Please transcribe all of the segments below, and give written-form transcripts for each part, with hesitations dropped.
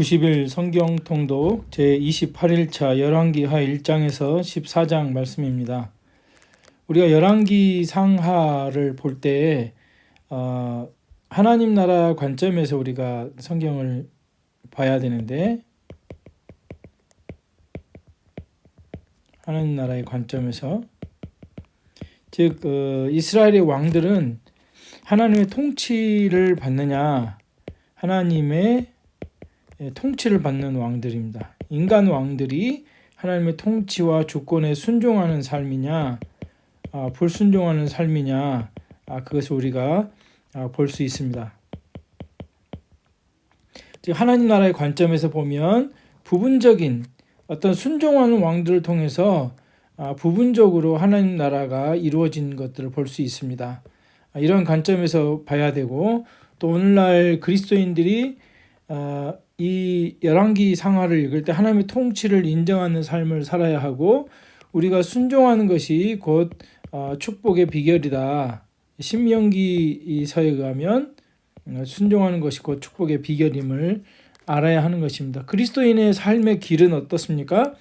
90일 성경 통독 제28일차 열왕기하 1장에서 14장 말씀입니다. 우리가 열왕기 상하를 볼 때 하나님 나라 관점에서 우리가 성경을 봐야 되는데, 하나님 나라의 관점에서, 즉 이스라엘의 왕들은 하나님의 통치를 받느냐, 하나님의 통치를 받는 왕들입니다. 인간 왕들이 하나님의 통치와 주권에 순종하는 삶이냐, 불순종하는 삶이냐, 그것을 우리가 볼 수 있습니다. 즉 하나님 나라의 관점에서 보면 부분적인 어떤 순종하는 왕들을 통해서 부분적으로 하나님 나라가 이루어진 것들을 볼 수 있습니다. 이런 관점에서 봐야 되고, 또 오늘날 그리스도인들이 이 열왕기 상하를 읽을 때 하나님의 통치를 인정하는 삶을 살아야 하고, 우리가 순종하는 것이 곧 축복의 비결이다. 신명기서에 의하면 순종하는 것이 곧 축복의 비결임을 알아야 하는 것입니다. 그리스도인의 삶의 길은 어떻습니까?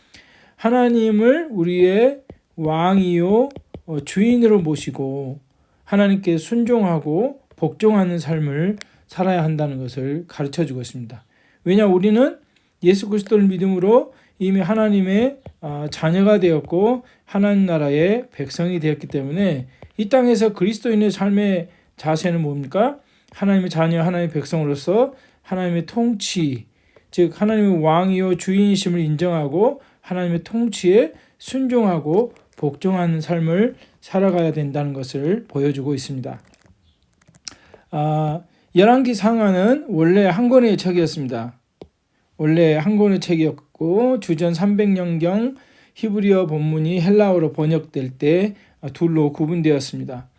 하나님을 우리의 왕이요 주인으로 모시고 하나님께 순종하고 복종하는 삶을 살아야 한다는 것을 가르쳐주고 있습니다. 왜냐, 우리는 예수 그리스도를 믿음으로 이미 하나님의 자녀가 되었고 하나님 나라의 백성이 되었기 때문에 이 땅에서 그리스도인의 삶의 자세는 뭡니까? 하나님의 자녀, 하나님의 백성으로서 하나님의 통치, 즉 하나님의 왕이요 주인이심을 인정하고 하나님의 통치에 순종하고 복종하는 삶을 살아가야 된다는 것을 보여주고 있습니다. 열왕기 상하는 원래 한 권의 책이었습니다. 원래 한 권의 책이었고 주전 300년경 히브리어 본문이 헬라어로 번역될 때 둘로 구분되었습니다.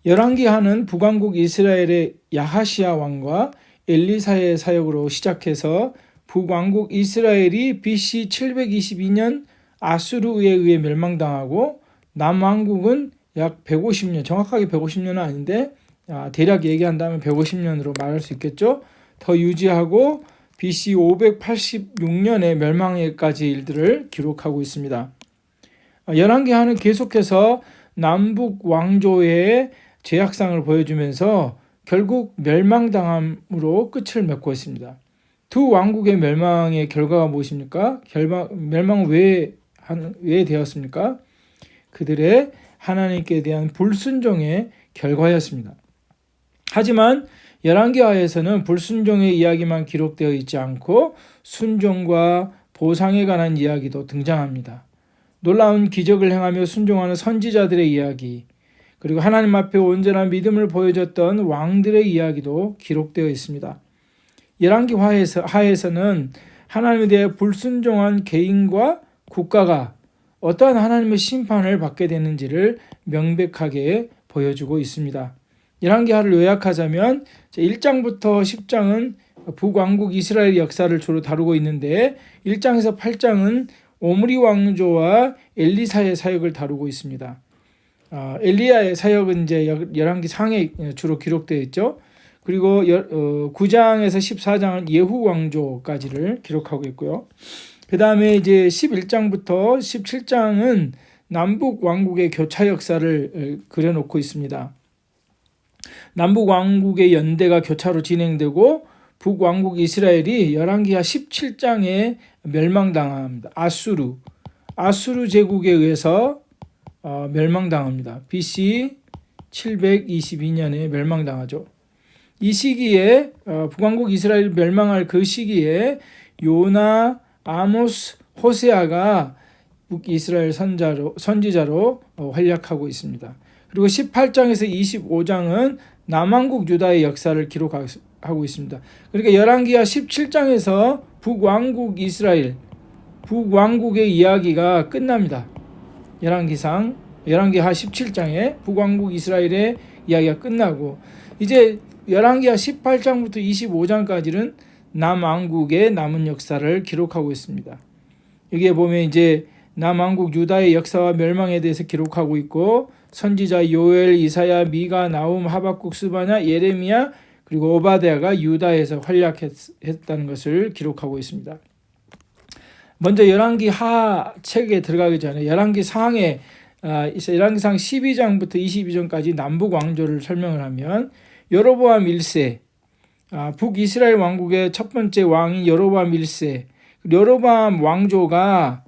열왕기하는 북왕국 이스라엘의 야하시야 왕과 엘리사의 사역으로 시작해서 북왕국 이스라엘이 BC 722년 아수르에 의해 멸망당하고 남왕국은 약 150년, 정확하게 150년은 아닌데 대략 얘기한다면 150년으로 말할 수 있겠죠. 더 유지하고 BC 586년에 멸망에까지 일들을 기록하고 있습니다. 열왕기하는 계속해서 남북 왕조의 죄악상을 보여주면서 결국 멸망당함으로 끝을 맺고 있습니다. 두 왕국의 멸망의 결과가 무엇입니까? 멸망은 왜 되었습니까? 그들의 하나님께 대한 불순종의 결과였습니다. 하지만 열왕기하에서는 불순종의 이야기만 기록되어 있지 않고 순종과 보상에 관한 이야기도 등장합니다. 놀라운 기적을 행하며 순종하는 선지자들의 이야기, 그리고 하나님 앞에 온전한 믿음을 보여줬던 왕들의 이야기도 기록되어 있습니다. 열왕기 하에서는 하나님에 대해 불순종한 개인과 국가가 어떠한 하나님의 심판을 받게 되는지를 명백하게 보여주고 있습니다. 열왕기하를 요약하자면 1장부터 10장은 북왕국 이스라엘 역사를 주로 다루고 있는데 1장에서 8장은 오므리 왕조와 엘리사의 사역을 다루고 있습니다. 엘리야의 사역은 이제 열왕기 상에 주로 기록되어 있죠. 그리고 9장에서 14장은 예후 왕조까지를 기록하고 있고요. 그 다음에 이제 11장부터 17장은 남북 왕국의 교차 역사를 그려놓고 있습니다. 남북 왕국의 연대가 교차로 진행되고 북왕국 이스라엘이 열왕기하 17장에 멸망당합니다. 아수르 제국에 의해서 멸망당합니다. BC 722년에 멸망당하죠. 이 시기에 북왕국 이스라엘이 멸망할 그 시기에 요나, 아모스, 호세아가 북이스라엘 선지자로 활약하고 있습니다. 그리고 18장에서 25장은 남왕국 유다의 역사를 기록하고 있습니다. 그러니까 열왕기하 17장에서 북왕국 이스라엘, 북왕국의 이야기가 끝납니다. 열왕기하 17장에 북왕국 이스라엘의 이야기가 끝나고, 이제 열왕기하 18장부터 25장까지는 남왕국의 남은 역사를 기록하고 있습니다. 여기에 보면 이제 남왕국 유다의 역사와 멸망에 대해서 기록하고 있고, 선지자 요엘, 이사야, 미가, 나훔, 하박국, 스바냐, 예레미야, 그리고 오바댜가 유다에서 활약했다는 것을 기록하고 있습니다. 먼저 열왕기 하 책에 들어가기 전에 열왕기 상에 열왕기상 12장부터 22장까지 남북 왕조를 설명을 하면 여로보암 1세 북이스라엘 왕국의 첫 번째 왕인 여로보암 1세 여로보암 왕조가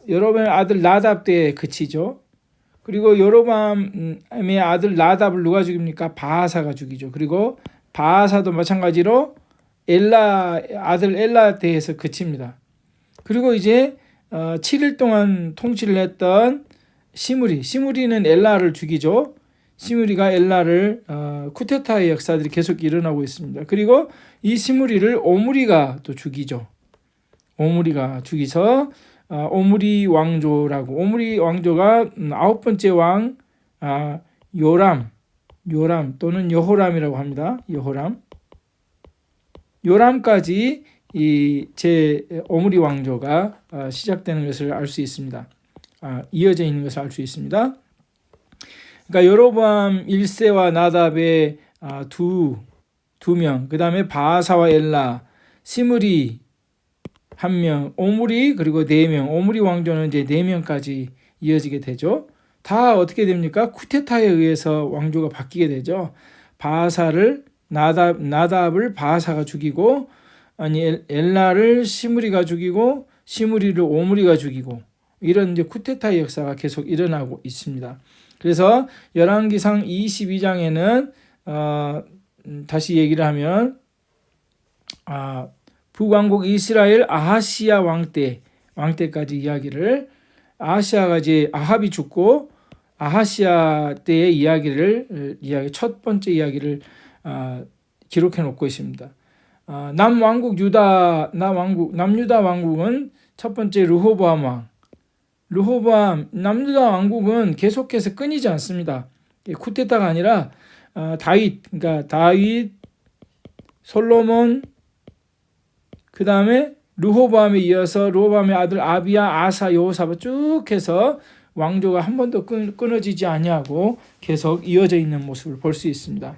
여로보암의 아들 나답 때에 그치죠. 그리고 여로보암의 아들 나답을 누가 죽입니까? 바아사가 죽이죠. 그리고 바아사도 마찬가지로 아들 엘라 때에서 그칩니다. 그리고 이제 7일 동안 통치를 했던 시므리는 엘라를 죽이죠. 시므리가 엘라를 쿠데타의 역사들이 계속 일어나고 있습니다. 그리고 이 시므리를 오므리가 또 죽이죠. 오므리가 죽이서 오므리 왕조라고 오므리 왕조가 9번째 왕 요람 또는 여호람이라고 합니다. 요람까지 제 오므리 왕조가 시작되는 것을 알 수 있습니다. 이어져 있는 것을 알 수 있습니다. 그러니까 여로보암 1세와 나답의 두 명, 그 다음에 바아사와 엘라, 시므리 1명, 오므리 그리고 4명, 오므리 왕조는 이제 4명까지 이어지게 되죠. 다 어떻게 됩니까? 쿠데타에 의해서 왕조가 바뀌게 되죠. 나답을 바아사가 죽이고 엘라를 시므리가 죽이고 시므리를 오므리가 죽이고 이런 이제 쿠데타의 역사가 계속 일어나고 있습니다. 그래서 열왕기상 22장에는 다시 얘기를 하면 북왕국 이스라엘 아하시야 왕때까지 이야기를 아하시야가 이제 아합이 죽고 아하시야 때의 첫 번째 이야기를 기록해 놓고 있습니다. 남유다 왕국은 첫 번째 르호보암 왕. 남유다 왕국은 계속해서 끊이지 않습니다. 쿠데타가 아니라 다윗, 솔로몬, 그 다음에 르호보암에 이어서 르호보암의 아들 아비야, 아사, 여호사밧 쭉 해서 왕조가 한 번도 끊어지지 아니하고 계속 이어져 있는 모습을 볼 수 있습니다.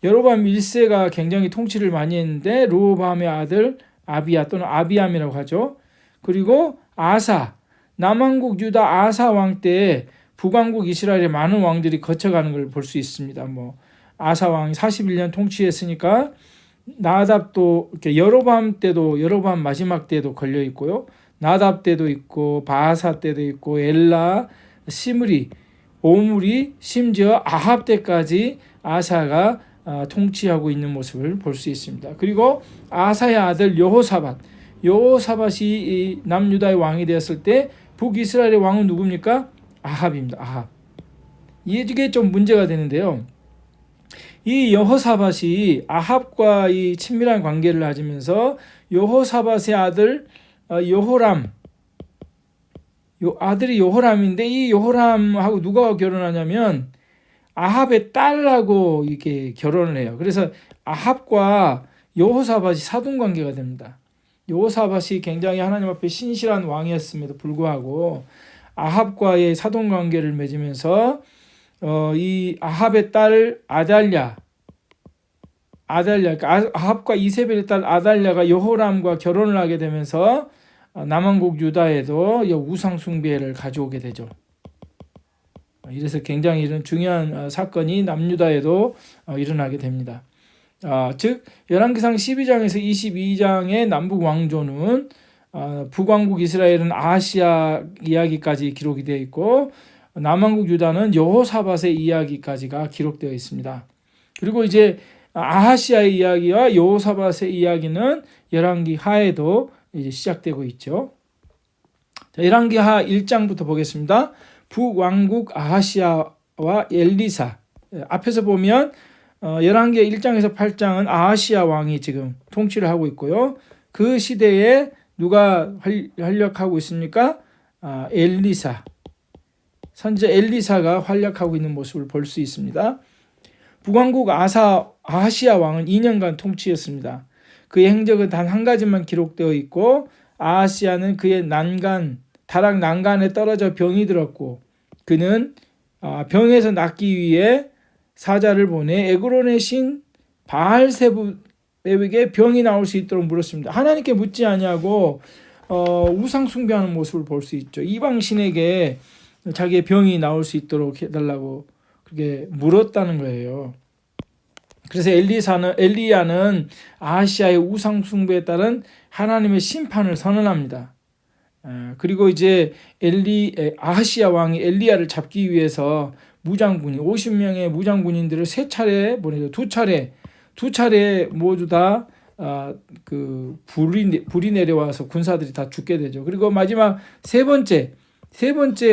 여로보암 1세가 굉장히 통치를 많이 했는데 르호보암의 아들 아비야 또는 아비암이라고 하죠. 그리고 아사, 남왕국 유다 아사 왕 때에 북왕국 이스라엘의 많은 왕들이 거쳐가는 걸 볼 수 있습니다. 아사 왕이 41년 통치했으니까 나답도 이렇게 여로보암 마지막 때도 걸려 있고요. 나답 때도 있고 바아사 때도 있고 엘라, 시므리, 오므리, 심지어 아합 때까지 아사가 통치하고 있는 모습을 볼 수 있습니다. 그리고 아사의 아들 여호사밧이 남유다의 왕이 되었을 때 북이스라엘의 왕은 누굽니까? 아합입니다. 아합. 이게 좀 문제가 되는데요. 이 여호사밧이 아합과 이 친밀한 관계를 가지면서 여호사밧의 아들 아들이 여호람인데 이 여호람하고 누가 결혼하냐면 아합의 딸하고 이렇게 결혼을 해요. 그래서 아합과 여호사밧이 사돈 관계가 됩니다. 여호사밧이 굉장히 하나님 앞에 신실한 왕이었음에도 불구하고 아합과의 사돈 관계를 맺으면서 이 아합의 딸 아달랴, 그러니까 아합과 이세벨의 딸 아달랴가 여호람과 결혼을 하게 되면서 남왕국 유다에도 우상 숭배를 가져오게 되죠. 이래서 굉장히 이런 중요한 사건이 남유다에도 일어나게 됩니다. 즉 열왕기상 12장에서 22장의 남북 왕조는 북왕국 이스라엘은 아하시야 이야기까지 기록이 되어 있고 남왕국 유다는 여호사밧의 이야기까지가 기록되어 있습니다. 그리고 이제 아하시야의 이야기와 여호사밧의 이야기는 열왕기 하에도 이제 시작되고 있죠. 자, 열왕기 하 1장부터 보겠습니다. 북왕국 아하시야와 엘리사. 앞에서 보면 열왕기 1장에서 8장은 아하시야 왕이 지금 통치를 하고 있고요. 그 시대에 누가 활약하고 있습니까? 엘리사. 선지자 엘리사가 활약하고 있는 모습을 볼 수 있습니다. 북왕국 아하시야 왕은 2년간 통치했습니다. 그의 행적은 단 한 가지만 기록되어 있고 아하시야는 그의 다락 난간에 떨어져 병이 들었고 그는 병에서 낫기 위해 사자를 보내 에그론의 신 바알세붑에게 병이 나올 수 있도록 물었습니다. 하나님께 묻지 아니하고 우상 숭배하는 모습을 볼 수 있죠. 이방 신에게 자기의 병이 나올 수 있도록 해달라고 그렇게 물었다는 거예요. 그래서 엘리야는 아하시아의 우상 숭배에 따른 하나님의 심판을 선언합니다. 그리고 이제 아하시아 왕이 엘리야를 잡기 위해서 50명의 무장군인들을 3차례 보내죠. 두 차례 모두 다 불이 내려와서 군사들이 다 죽게 되죠. 그리고 마지막 세 번째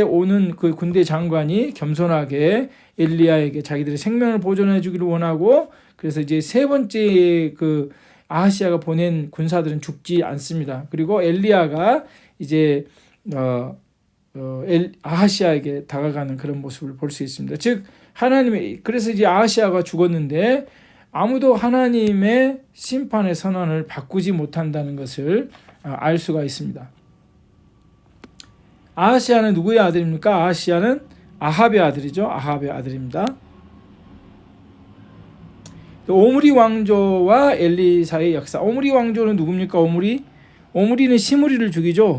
오는 그 군대 장관이 겸손하게 엘리야에게 자기들의 생명을 보존해 주기를 원하고, 그래서 이제 세 번째 그 아하시아가 보낸 군사들은 죽지 않습니다. 그리고 엘리야가 이제 아하시아에게 다가가는 그런 모습을 볼 수 있습니다. 즉 그래서 이제 아하시아가 죽었는데 아무도 하나님의 심판의 선언을 바꾸지 못한다는 것을 알 수가 있습니다. 아하시아는 누구의 아들입니까? 아하시아는 아합의 아들이죠. 아합의 아들입니다. 오므리 왕조와 엘리사의 역사. 오므리 왕조는 누굽니까? 오므리는 시므리를 죽이죠.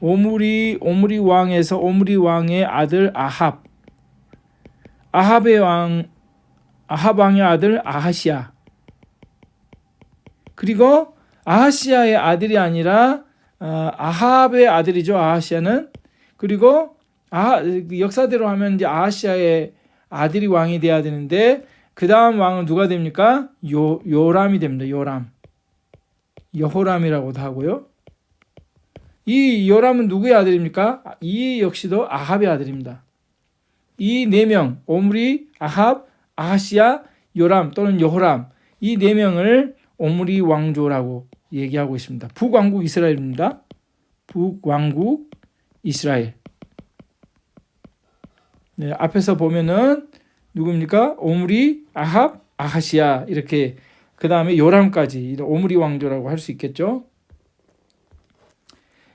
오므리 왕의 아들 아합 왕의 아들 아하시아. 그리고 아하시아의 아들이 아니라 아합의 아들이죠. 아하시아는. 그리고 역사대로 하면 이제 아하시아의 아들이 왕이 돼야 되는데 그 다음 왕은 누가 됩니까? 요람이 됩니다. 여호람이라고도 하고요. 이 요람은 누구의 아들입니까? 이 역시도 아합의 아들입니다. 이 4명, 오므리, 아합, 아하시아, 요람 또는 여호람, 이 4명을 오므리 왕조라고 얘기하고 있습니다. 북왕국 이스라엘입니다. 북왕국 이스라엘. 네, 앞에서 보면은 누굽니까? 오므리, 아합, 아하시아 이렇게, 그 다음에 요람까지 오므리 왕조라고 할 수 있겠죠.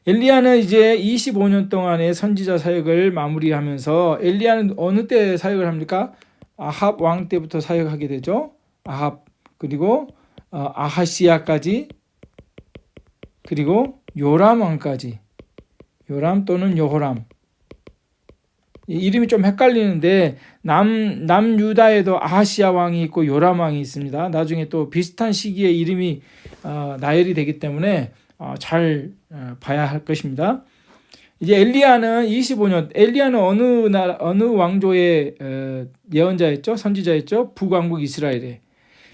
엘리야는 이제 25년 동안의 선지자 사역을 마무리하면서, 엘리야는 어느 때 사역을 합니까? 아합 왕 때부터 사역하게 되죠. 아합, 그리고 아하시아까지, 그리고 요람 왕까지. 요람 또는 여호람. 이름이 좀 헷갈리는데 남유다에도 아하시아 왕이 있고 요람 왕이 있습니다. 나중에 또 비슷한 시기에 이름이 나열이 되기 때문에 잘 봐야 할 것입니다. 이제 엘리야는 25년, 엘리야는 어느 왕조의 예언자였죠? 선지자였죠? 북왕국 이스라엘에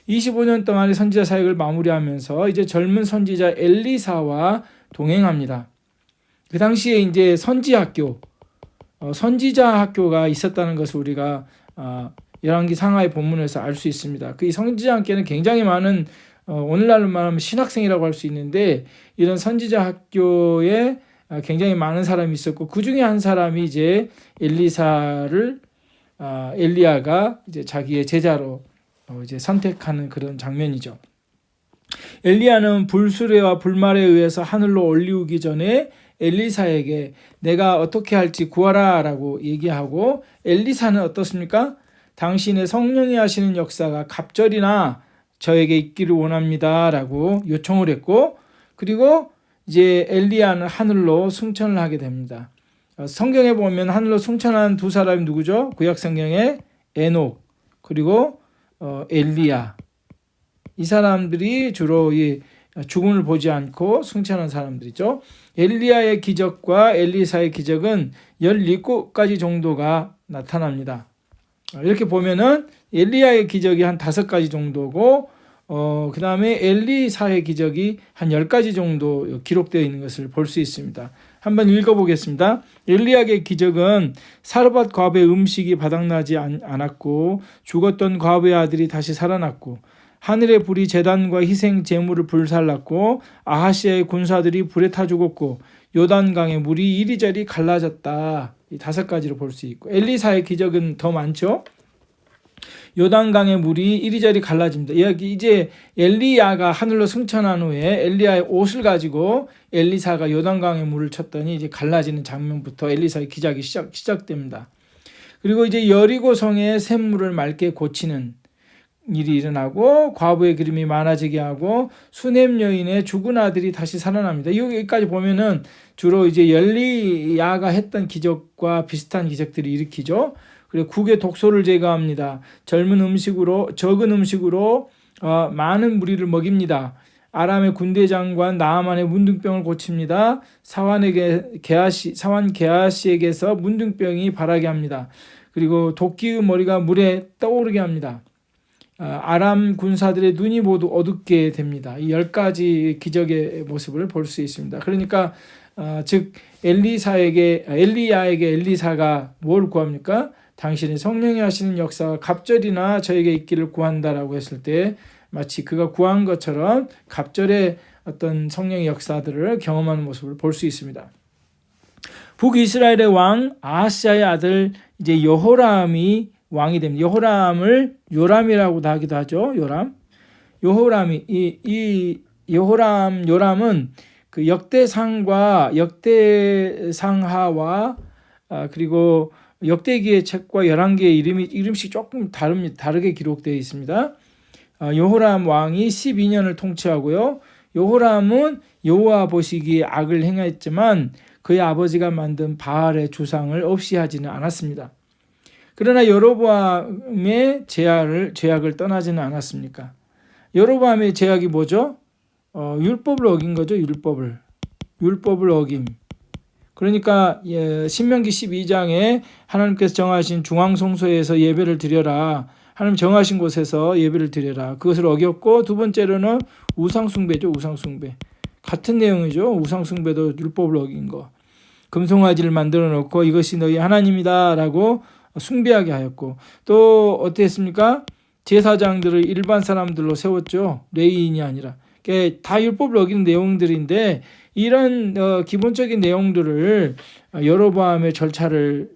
25년 동안의 선지자 사역을 마무리하면서 이제 젊은 선지자 엘리사와 동행합니다. 그 당시에 이제 선지자 학교가 있었다는 것을 우리가 열왕기 상하의 본문에서 알 수 있습니다. 그 선지자 학교는 굉장히 많은, 오늘날로 말하면 신학생이라고 할 수 있는데, 이런 선지자 학교에 굉장히 많은 사람이 있었고, 그 중에 한 사람이 이제 엘리야가 이제 자기의 제자로 이제 선택하는 그런 장면이죠. 엘리야는 불수레와 불말에 의해서 하늘로 올리우기 전에 엘리사에게 내가 어떻게 할지 구하라 라고 얘기하고, 엘리사는 어떻습니까? 당신의 성령이 하시는 역사가 갑절이나 저에게 있기를 원합니다 라고 요청을 했고, 그리고 이제 엘리야는 하늘로 승천을 하게 됩니다. 성경에 보면 하늘로 승천한 두 사람이 누구죠? 구약 성경에 에녹 그리고 엘리야, 이 사람들이 주로 이 죽음을 보지 않고 승천한 사람들이죠. 엘리야의 기적과 엘리사의 기적은 17가지 정도가 나타납니다. 이렇게 보면은 엘리야의 기적이 한 5가지 정도고, 그 다음에 엘리사의 기적이 한 10가지 정도 기록되어 있는 것을 볼 수 있습니다. 한번 읽어보겠습니다. 엘리야의 기적은 사르밧 과부의 음식이 바닥나지 않았고, 죽었던 과부의 아들이 다시 살아났고, 하늘의 불이 제단과 희생 제물을 불살랐고, 아하시아의 군사들이 불에 타 죽었고, 요단강의 물이 이리저리 갈라졌다. 이 5가지로 볼 수 있고, 엘리사의 기적은 더 많죠. 요단강의 물이 이리저리 갈라집니다. 이제 엘리야가 하늘로 승천한 후에 엘리야의 옷을 가지고 엘리사가 요단강의 물을 쳤더니 이제 갈라지는 장면부터 엘리사의 기적이 시작됩니다. 그리고 이제 여리고 성의 샘물을 맑게 고치는, 일이 일어나고 과부의 기름이 많아지게 하고 수넴 여인의 죽은 아들이 다시 살아납니다. 여기까지 보면은 주로 이제 엘리야가 했던 기적과 비슷한 기적들이 일으키죠. 그리고 국의 독소를 제거합니다. 적은 음식으로 많은 무리를 먹입니다. 아람의 군대 장관 나아만의 문둥병을 고칩니다. 사환 게하시에게서 문둥병이 발하게 합니다. 그리고 도끼의 머리가 물에 떠오르게 합니다. 아람 군사들의 눈이 모두 어둡게 됩니다. 이 10가지 기적의 모습을 볼 수 있습니다. 그러니까 즉 엘리야에게 엘리사가 뭘 구합니까? 당신이 성령이 하시는 역사가 갑절이나 저에게 있기를 구한다라고 했을 때 마치 그가 구한 것처럼 갑절의 어떤 성령의 역사들을 경험하는 모습을 볼 수 있습니다. 북이스라엘의 왕 아하스야의 아들 이제 여호람이 왕이 됩니다. 여호람을 요람이라고도 하기도 하죠. 요람은 그 역대상하와 그리고 역대기의 책과 열왕기의 이름씩 조금 다르게 기록되어 있습니다. 여호람 왕이 12년을 통치하고요. 여호람은 여호와 보시기에 악을 행했지만 그의 아버지가 만든 바알의 주상을 없이 하지는 않았습니다. 그러나 여로보암의 죄악을 떠나지는 않았습니까? 여로보암의 죄악이 뭐죠? 율법을 어긴 거죠. 율법을 어김. 그러니까 신명기 12장에 하나님께서 정하신 중앙성소에서 예배를 드려라. 하나님 정하신 곳에서 예배를 드려라. 그것을 어겼고 두 번째로는 우상숭배죠. 우상숭배. 같은 내용이죠. 우상숭배도 율법을 어긴 거. 금송아지를 만들어 놓고 이것이 너희 하나님이다 라고 숭배하게 하였고 또 어땠습니까? 제사장들을 일반 사람들로 세웠죠. 레위인이 아니라. 다 율법을 어기는 내용들인데 이런 기본적인 내용들을 여로보암의 절차를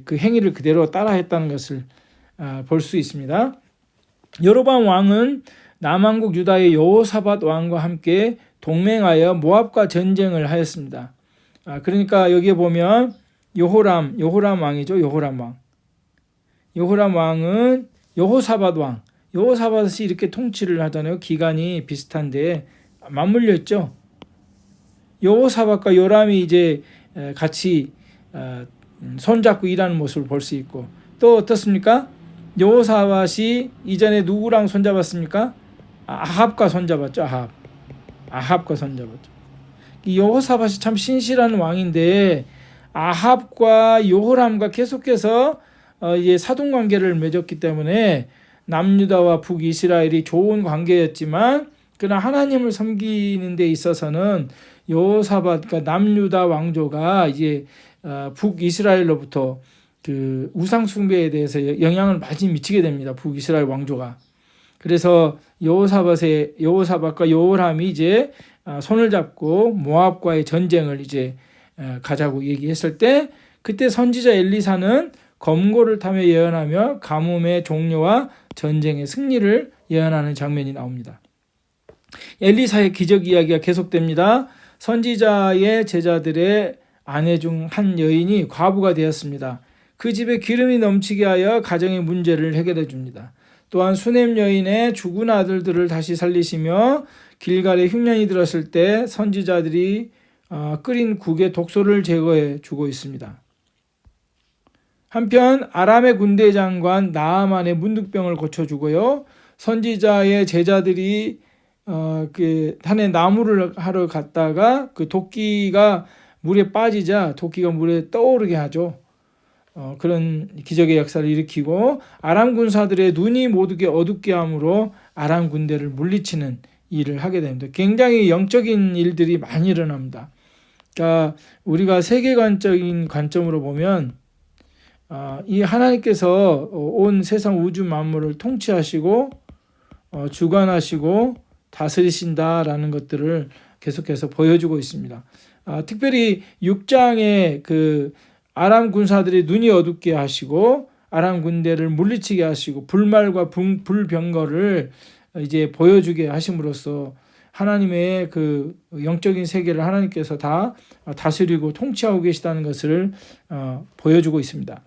그 행위를 그대로 따라했다는 것을 볼 수 있습니다. 여로보암 왕은 남왕국 유다의 여호사밧 왕과 함께 동맹하여 모압과 전쟁을 하였습니다. 그러니까 여기에 보면 여호람 왕이죠. 여호람 왕은 여호사밧 왕. 여호사밧이 이렇게 통치를 하잖아요. 기간이 비슷한데 맞물렸죠. 여호사밧과 요람이 이제 같이 손잡고 일하는 모습을 볼 수 있고 또 어떻습니까? 여호사밧이 이전에 누구랑 손잡았습니까? 아합과 손잡았죠. 아합과 손잡았죠. 여호사밧이 참 신실한 왕인데 아합과 여호람과 계속해서 사돈 관계를 맺었기 때문에 남유다와 북이스라엘이 좋은 관계였지만 그러나 하나님을 섬기는 데 있어서는 여호사밧 그러니까 남유다 왕조가 이제 북이스라엘로부터 그 우상 숭배에 대해서 영향을 많이 미치게 됩니다. 북이스라엘 왕조가. 그래서 여호사밧과 여호람이 이제 손을 잡고 모압과의 전쟁을 이제 가자고 얘기했을 때 그때 선지자 엘리사는 검고를 타며 예언하며 가뭄의 종료와 전쟁의 승리를 예언하는 장면이 나옵니다. 엘리사의 기적 이야기가 계속됩니다. 선지자의 제자들의 아내 중 한 여인이 과부가 되었습니다. 그 집에 기름이 넘치게 하여 가정의 문제를 해결해 줍니다. 또한 수넴 여인의 죽은 아들들을 다시 살리시며 길갈에 흉년이 들었을 때 선지자들이 끓인 국의 독소를 제거해 주고 있습니다. 한편 아람의 군대 장관 나아만의 문둥병을 고쳐주고요. 선지자의 제자들이 그 산에 나무를 하러 갔다가 그 도끼가 물에 빠지자 도끼가 물에 떠오르게 하죠. 그런 기적의 역사를 일으키고 아람 군사들의 눈이 모두게 어둡게 함으로 아람 군대를 물리치는 일을 하게 됩니다. 굉장히 영적인 일들이 많이 일어납니다. 그러니까 우리가 세계관적인 관점으로 보면 이 하나님께서 온 세상 우주 만물을 통치하시고 주관하시고 다스리신다라는 것들을 계속해서 보여주고 있습니다. 특별히 6장에 그 아람 군사들이 눈이 어둡게 하시고 아람 군대를 물리치게 하시고 불말과 불병거를 이제 보여주게 하심으로써 하나님의 그 영적인 세계를 하나님께서 다 다스리고 통치하고 계시다는 것을 보여주고 있습니다.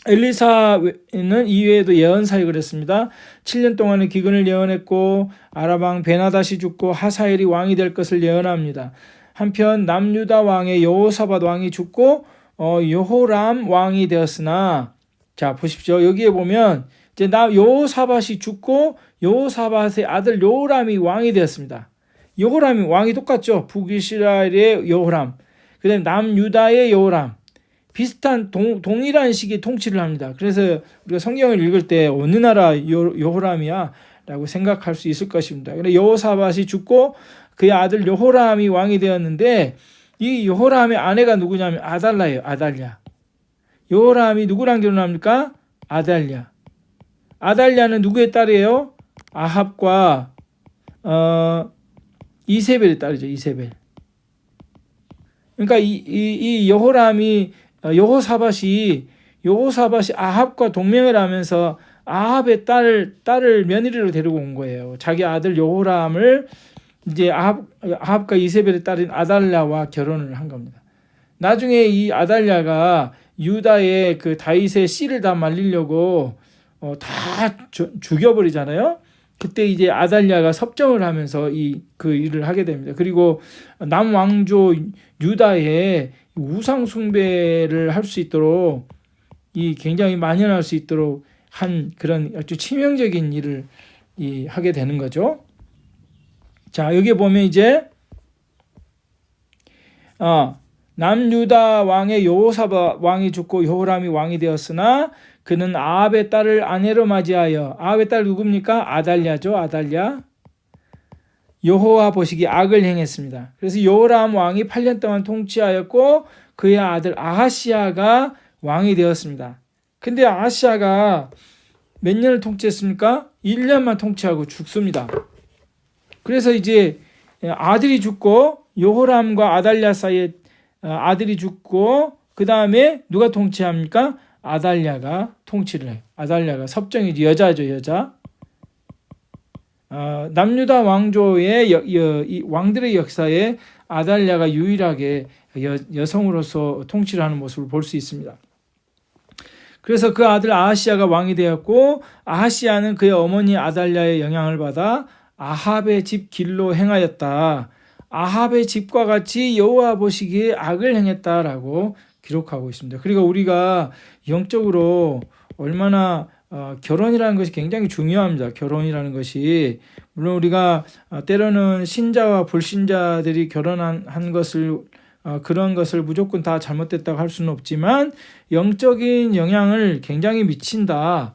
엘리사는 이외에도 예언 사역을 했습니다. 7년 동안의 기근을 예언했고 아람 왕 베나다시 죽고 하사엘이 왕이 될 것을 예언합니다. 한편 남유다 왕의 여호사밧 왕이 죽고 여호람 왕이 되었으나, 자 보십시오. 여기에 보면 이제 여호사밧이 죽고 여호사밧의 아들 여호람이 왕이 되었습니다. 여호람이 왕이 똑같죠. 북이스라엘의 여호람, 그다음에 남유다의 여호람, 비슷한 동일한 시기에 통치를 합니다. 그래서 우리가 성경을 읽을 때 어느 나라 여호람이야 라고 생각할 수 있을 것입니다. 그런데 여호사밧이 죽고 그의 아들 여호람이 왕이 되었는데, 이 여호람의 아내가 누구냐면 아달랴예요. 아달랴. 여호람이 누구랑 결혼합니까? 아달랴. 아달랴는 누구의 딸이에요? 아합과 이세벨의 딸이죠. 이세벨. 그러니까 이 여호사밧이 아합과 동맹을 하면서 아합의 딸을 며느리로 데리고 온 거예요. 자기 아들 여호람을 이제 아합과 이세벨의 딸인 아달랴와 결혼을 한 겁니다. 나중에 이 아달랴가 유다의 그 다윗의 씨를 다 말리려고 다 죽여버리잖아요. 그때 이제 아달랴가 섭정을 하면서 그 일을 하게 됩니다. 그리고 남왕조 유다의 우상 숭배를 할 수 있도록 굉장히 만연할 수 있도록 한 그런 아주 치명적인 일을 하게 되는 거죠. 자, 여기 보면 이제 남유다 왕의 여호사밧 왕이 죽고 여호람이 왕이 되었으나 그는 아합의 딸을 아내로 맞이하여, 아합의 딸 누굽니까? 아달랴죠. 아달랴. 여호와 보시기에 악을 행했습니다. 그래서 여호람 왕이 8년 동안 통치하였고 그의 아들 아하시야가 왕이 되었습니다. 근데 아하시야가 몇 년을 통치했습니까? 1년만 통치하고 죽습니다. 그래서 이제 아들이 죽고 여호람과 아달랴 사이에 아들이 죽고 그 다음에 누가 통치합니까? 아달랴가 통치를 해요. 아달랴가 섭정이지, 여자죠, 여자. 남유다 왕조의 이 왕들의 역사에 아달랴가 유일하게 여성으로서 통치를 하는 모습을 볼 수 있습니다. 그래서 그 아들 아하시야가 왕이 되었고, 아하시야는 그의 어머니 아달랴의 영향을 받아 아합의 집 길로 행하였다. 아합의 집과 같이 여호와 보시기에 악을 행했다라고 기록하고 있습니다. 그리고 우리가 영적으로 얼마나 결혼이라는 것이 굉장히 중요합니다. 결혼이라는 것이 물론 우리가 때로는 신자와 불신자들이 결혼한 것을 그런 것을 무조건 다 잘못됐다고 할 수는 없지만 영적인 영향을 굉장히 미친다라는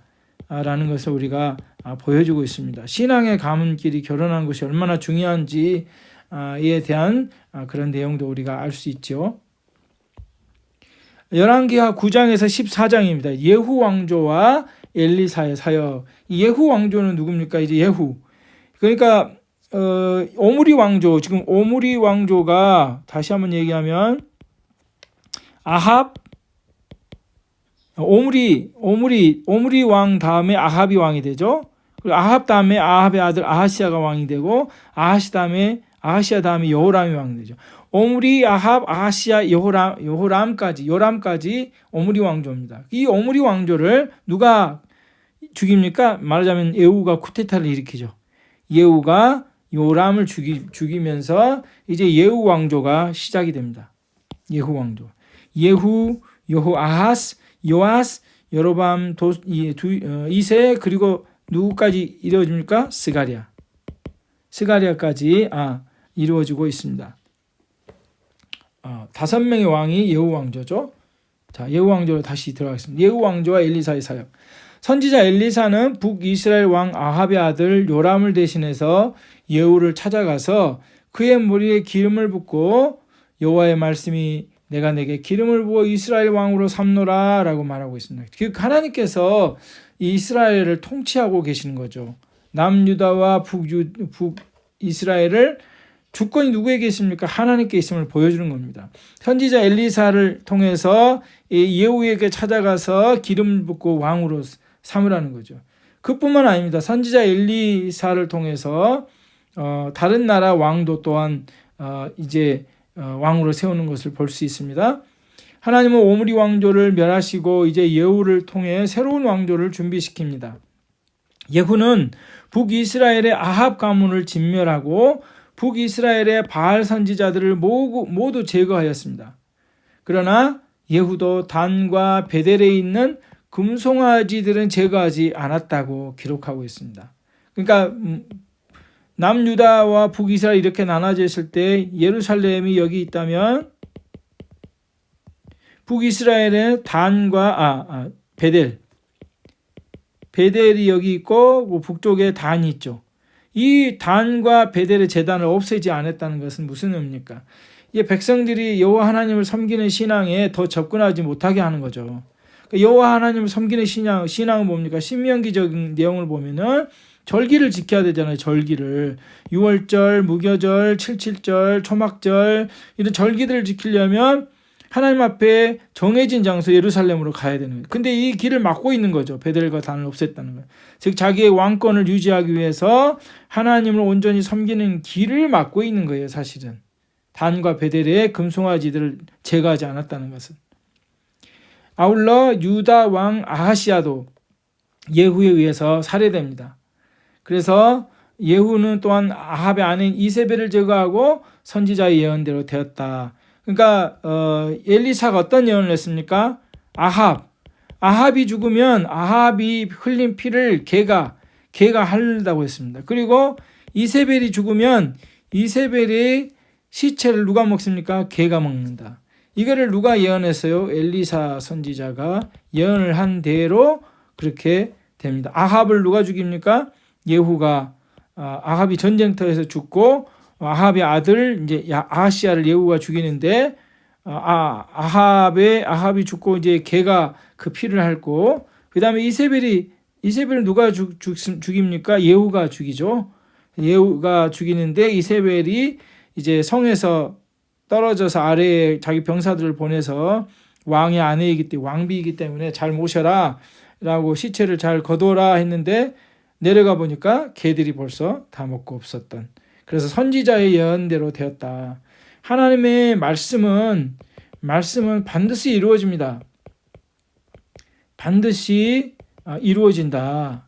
것을 우리가 보여주고 있습니다. 신앙의 가문끼리 결혼하는 것이 얼마나 중요한지에 대한 그런 내용도 우리가 알 수 있죠. 열왕기하 9장에서 14장입니다. 예후 왕조와 엘리사의 사역. 이 예후 왕조는 누굽니까? 이제 예후. 그러니까 오므리 왕조, 지금 오므리 왕조가 다시 한번 얘기하면 아합, 오므리 왕 다음에 아합이 왕이 되죠. 그리고 아합 다음에 아합의 아들 아하시야가 왕이 되고 아하시야 다음에 여호람이 왕이 되죠. 오므리, 아합, 아하시야, 요람까지 오므리 왕조입니다. 이 오므리 왕조를 누가 죽입니까? 말하자면 예후가 쿠데타를 일으키죠. 예후가 요람을 죽이면서 이제 예후 왕조가 시작이 됩니다. 예후 왕조. 예후, 여호아하스, 요아스, 여로밤, 이세, 그리고 누구까지 이루어집니까? 스가랴까지 이루어지고 있습니다. 5명의 왕이 예후 왕조죠. 자, 예후 왕조로 다시 들어가겠습니다. 예후 왕조와 엘리사의 사역. 선지자 엘리사는 북이스라엘 왕 아합의 아들 요람을 대신해서 예후를 찾아가서 그의 머리에 기름을 붓고 여호와의 말씀이 내가 내게 기름을 부어 이스라엘 왕으로 삼노라 라고 말하고 있습니다. 하나님께서 이스라엘을 통치하고 계시는 거죠. 남유다와 북이스라엘을 주권이 누구에게 있습니까? 하나님께 있음을 보여주는 겁니다. 선지자 엘리사를 통해서 예후에게 찾아가서 기름을 붓고 왕으로 삼으라는 거죠. 그뿐만 아닙니다. 선지자 엘리사를 통해서 다른 나라 왕도 또한 이제 왕으로 세우는 것을 볼 수 있습니다. 하나님은 오므리 왕조를 멸하시고 이제 예후를 통해 새로운 왕조를 준비시킵니다. 예후는 북이스라엘의 아합 가문을 진멸하고 북이스라엘의 바알 선지자들을 모두 제거하였습니다. 그러나 예후도 단과 베델에 있는 금송아지들은 제거하지 않았다고 기록하고 있습니다. 그러니까 남유다와 북이스라엘 이렇게 나눠져 있을 때 예루살렘이 여기 있다면 북이스라엘의 단과 베델이 여기 있고 북쪽에 단이 있죠. 이 단과 베델의 제단을 없애지 않았다는 것은 무슨 의미입니까? 이 백성들이 여호와 하나님을 섬기는 신앙에 더 접근하지 못하게 하는 거죠. 여호와 하나님을 섬기는 신앙은 뭡니까? 신명기적인 내용을 보면은 절기를 지켜야 되잖아요. 절기를. 유월절, 무교절, 칠칠절, 초막절 이런 절기들을 지키려면 하나님 앞에 정해진 장소 예루살렘으로 가야 되는 거예요. 근데 이 길을 막고 있는 거죠. 베델과 단을 없앴다는 거예요. 즉 자기의 왕권을 유지하기 위해서 하나님을 온전히 섬기는 길을 막고 있는 거예요. 사실은. 단과 베델의 금송아지들을 제거하지 않았다는 것은. 아울러 유다 왕 아하시아도 예후에 의해서 살해됩니다. 그래서 예후는 또한 아합의 아내인 이세벨을 제거하고 선지자의 예언대로 되었다. 그러니까 엘리사가 어떤 예언을 했습니까? 아합이 죽으면 아합이 흘린 피를 개가 할다고 했습니다. 그리고 이세벨이 죽으면 이세벨의 시체를 누가 먹습니까? 개가 먹는다. 이거를 누가 예언했어요? 엘리사 선지자가 예언을 한 대로 그렇게 됩니다. 아합을 누가 죽입니까? 예후가 아합이 전쟁터에서 죽고 아합의 아들 이제 아하시아를 예후가 죽이는데 아합이 죽고 이제 개가 그 피를 핥고 그다음에 이세벨을 누가 죽입니까? 예후가 죽이죠. 예후가 죽이는데 이세벨이 이제 성에서 떨어져서 아래에 자기 병사들을 보내서 왕의 아내이기 때문에 왕비이기 때문에 잘 모셔라 라고 시체를 잘 거둬라 했는데 내려가 보니까 개들이 벌써 다 먹고 없었던. 그래서 선지자의 예언대로 되었다. 하나님의 말씀은 반드시 이루어집니다. 반드시 이루어진다.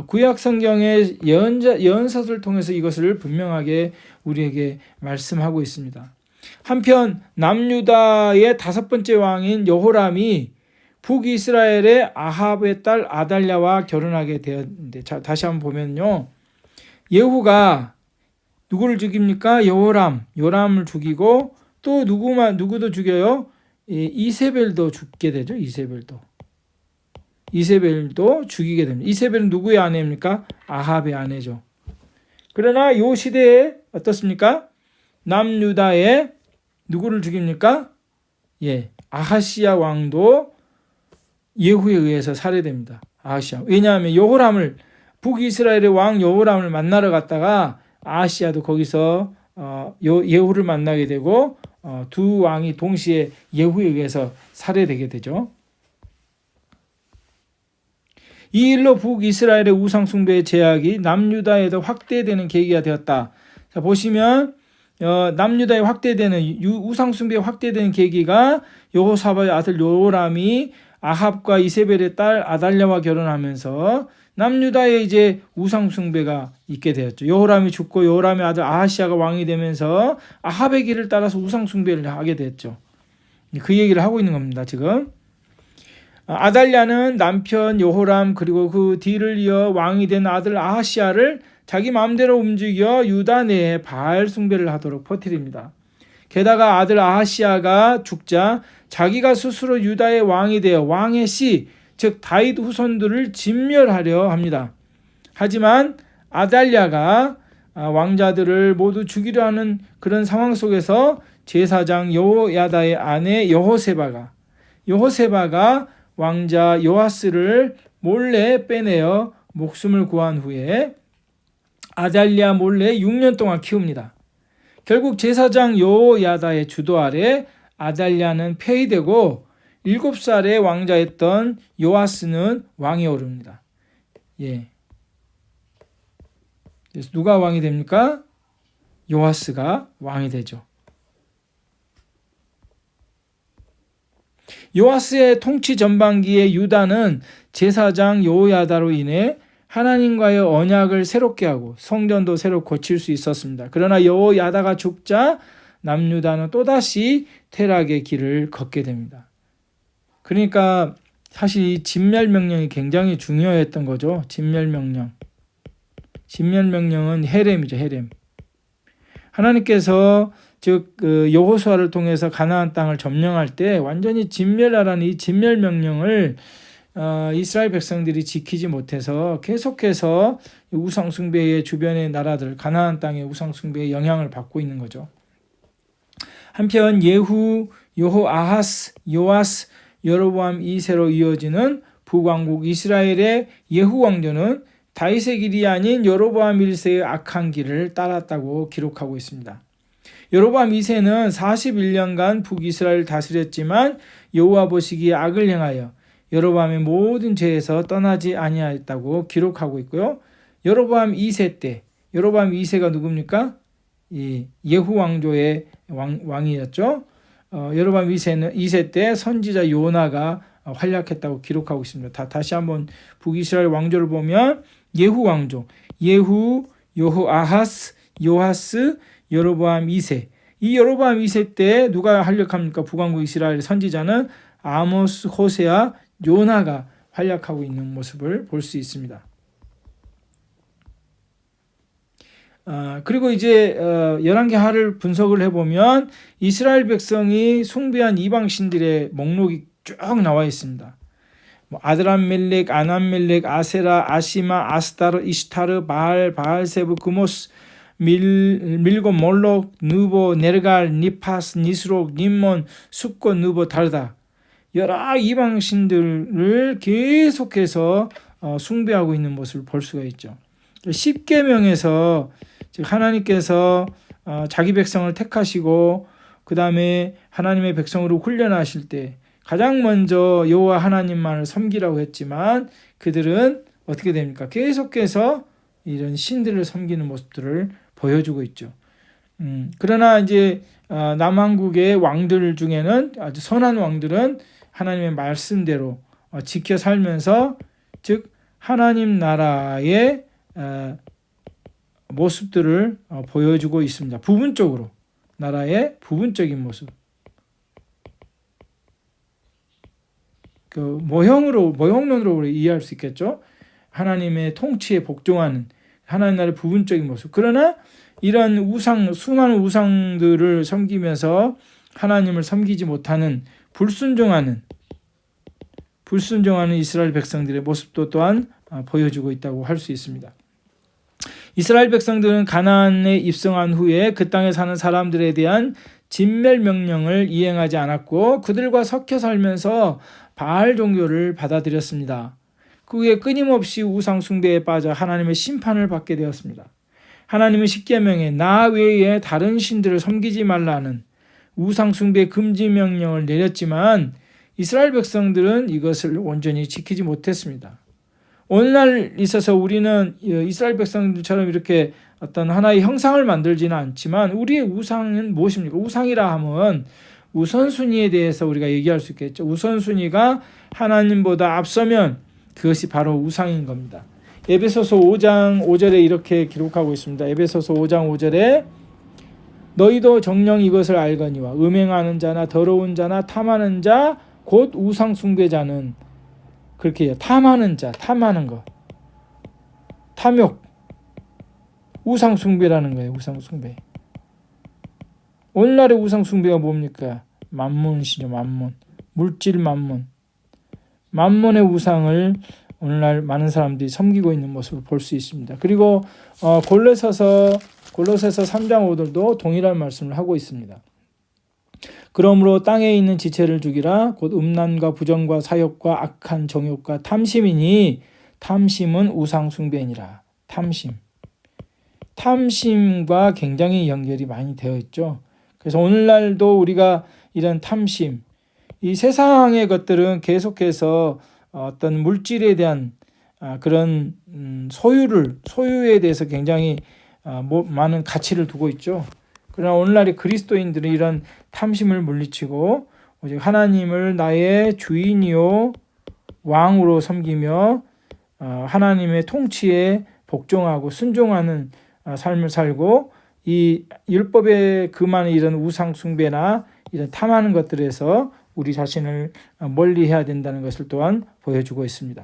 구약 성경의 예언서를 통해서 이것을 분명하게 우리에게 말씀하고 있습니다. 한편 남유다의 5번째 왕인 여호람이 북이스라엘의 아합의 딸 아달랴와 결혼하게 되었는데, 다시 한번 보면요. 예후가 누구를 죽입니까? 요람을 죽이고 또 누구도 죽여요? 이세벨도 죽게 되죠. 이세벨도 죽이게 됩니다. 이세벨은 누구의 아내입니까? 아합의 아내죠. 그러나 이 시대에 어떻습니까? 남유다에 누구를 죽입니까? 아하시아 왕도 예후에 의해서 살해됩니다. 아하시아. 왜냐하면 북이스라엘의 왕 여호람을 만나러 갔다가 아하시아도 거기서 예후를 만나게 되고 두 왕이 동시에 예후에 의해서 살해되게 되죠. 이 일로 북이스라엘의 우상숭배의 제약이 남유다에도 확대되는 계기가 되었다. 자, 보시면 남유다에 확대되는 우상숭배에 확대되는 계기가 여호사밧의 아들 요람이 아합과 이세벨의 딸 아달랴와 결혼하면서 남유다에 이제 우상숭배가 있게 되었죠. 여호람이 죽고 여호람의 아들 아하시아가 왕이 되면서 아합의 길을 따라서 우상숭배를 하게 됐죠. 그 얘기를 하고 있는 겁니다. 지금 아달랴는 남편 여호람 그리고 그 뒤를 이어 왕이 된 아들 아하시아를 자기 마음대로 움직여 유다 내에 바알 숭배를 하도록 퍼뜨립니다. 게다가 아들 아하시아가 죽자 자기가 스스로 유다의 왕이 되어 왕의 씨, 즉 다윗 후손들을 진멸하려 합니다. 하지만 아달랴가 왕자들을 모두 죽이려 하는 그런 상황 속에서 제사장 여호야다의 아내 여호세바가 왕자 요아스를 몰래 빼내어 목숨을 구한 후에 아달랴 몰래 6년 동안 키웁니다. 결국 제사장 여호야다의 주도 아래 아달랴는 폐위되고 7살의 왕자였던 요아스는 왕에 오릅니다. 그래서 누가 왕이 됩니까? 요아스가 왕이 되죠. 요아스의 통치 전반기에 유다는 제사장 여호야다로 인해 하나님과의 언약을 새롭게 하고 성전도 새로 고칠 수 있었습니다. 그러나 여호야다가 죽자 남유다는 또다시 퇴락의 길을 걷게 됩니다. 그러니까 사실 이 진멸명령이 굉장히 중요했던 거죠. 진멸명령은 헤렘이죠. 헤렘. 하나님께서 즉 여호수아를 통해서 가나안 땅을 점령할 때 완전히 진멸하라는 이 진멸명령을 이스라엘 백성들이 지키지 못해서 계속해서 우상숭배의 주변의 나라들 가나안 땅의 우상숭배의 영향을 받고 있는 거죠. 한편 예후, 여호아하스, 요아스, 여로보암 2세로 이어지는 북왕국 이스라엘의 예후 왕조는 다윗의 길이 아닌 여로보암 1세의 악한 길을 따랐다고 기록하고 있습니다. 여로보암 2세는 41년간 북이스라엘을 다스렸지만 여호와 보시기에 악을 행하여 여로보암의 모든 죄에서 떠나지 아니하였다고 기록하고 있고요. 여로보암 2세 때, 여로보암 2세가 누굽니까? 이 예후 왕조의 왕이었죠. 여로보암 2세 때 선지자 요나가 활약했다고 기록하고 있습니다. 다시 한번 북이스라엘 왕조를 보면 예후 왕조, 예후, 여호아하스, 요하스, 여로보암 2세. 이 여로보암 2세 때 누가 활약합니까? 북왕국 이스라엘 선지자는 아모스, 호세아, 요나가 활약하고 있는 모습을 볼 수 있습니다. 그리고 이제 열왕기하를 분석을 해보면 이스라엘 백성이 숭배한 이방신들의 목록이 쭉 나와 있습니다. 아드람멜렉, 아남멜렉, 아세라, 아시마, 아스타르, 이시타르, 바알세브, 그모스, 밀고, 몰록, 느보, 네르갈, 니파스, 니스록, 님몬, 숫고, 느보, 달다. 여러 이방신들을 계속해서 숭배하고 있는 모습을 볼 수가 있죠. 십계명에서 즉 하나님께서 자기 백성을 택하시고 그 다음에 하나님의 백성으로 훈련하실 때 가장 먼저 여호와 하나님만을 섬기라고 했지만 그들은 어떻게 됩니까? 계속해서 이런 신들을 섬기는 모습들을 보여주고 있죠. 그러나 이제 남왕국의 왕들 중에는 아주 선한 왕들은 하나님의 말씀대로 지켜 살면서 즉 하나님 나라의 모습들을 보여주고 있습니다. 부분적으로 나라의 부분적인 모습. 그 모형론으로 이해할 수 있겠죠. 하나님의 통치에 복종하는 하나님 나라의 부분적인 모습. 그러나 이런 수많은 우상들을 섬기면서 하나님을 섬기지 못하는 불순종하는 이스라엘 백성들의 모습도 또한 보여주고 있다고 할 수 있습니다. 이스라엘 백성들은 가나안에 입성한 후에 그 땅에 사는 사람들에 대한 진멸 명령을 이행하지 않았고 그들과 섞여 살면서 바알 종교를 받아들였습니다. 그 후에 끊임없이 우상 숭배에 빠져 하나님의 심판을 받게 되었습니다. 하나님은 십계명에 나 외에 다른 신들을 섬기지 말라는 우상 숭배 금지 명령을 내렸지만 이스라엘 백성들은 이것을 온전히 지키지 못했습니다. 오늘날 있어서 우리는 이스라엘 백성들처럼 이렇게 어떤 하나의 형상을 만들지는 않지만 우리의 우상은 무엇입니까? 우상이라 하면 우선순위에 대해서 우리가 얘기할 수 있겠죠. 우선순위가 하나님보다 앞서면 그것이 바로 우상인 겁니다. 에베소서 5장 5절에 이렇게 기록하고 있습니다. 에베소서 5장 5절에 너희도 정녕 이것을 알거니와 음행하는 자나 더러운 자나 탐하는 자 곧 우상 숭배자는 그렇게 해요. 탐하는 자, 탐하는 거. 탐욕. 우상 숭배라는 거예요. 우상 숭배. 오늘날의 우상 숭배가 뭡니까? 만몬이시죠. 만몬. 물질 만몬. 만몬의 우상을 오늘날 많은 사람들이 섬기고 있는 모습을 볼 수 있습니다. 그리고 골로새서 3장 5절도 동일한 말씀을 하고 있습니다. 그러므로 땅에 있는 지체를 죽이라 곧 음란과 부정과 사욕과 악한 정욕과 탐심이니 탐심은 우상 숭배니라. 탐심과 굉장히 연결이 많이 되어 있죠. 그래서 오늘날도 우리가 이런 탐심, 이 세상의 것들은 계속해서 어떤 물질에 대한 그런 소유에 대해서 굉장히 많은 가치를 두고 있죠. 그러나 오늘날의 그리스도인들은 이런 탐심을 물리치고 오직 하나님을 나의 주인이요 왕으로 섬기며 하나님의 통치에 복종하고 순종하는 삶을 살고 이 율법에 금하는 이런 우상 숭배나 이런 탐하는 것들에서 우리 자신을 멀리해야 된다는 것을 또한 보여주고 있습니다.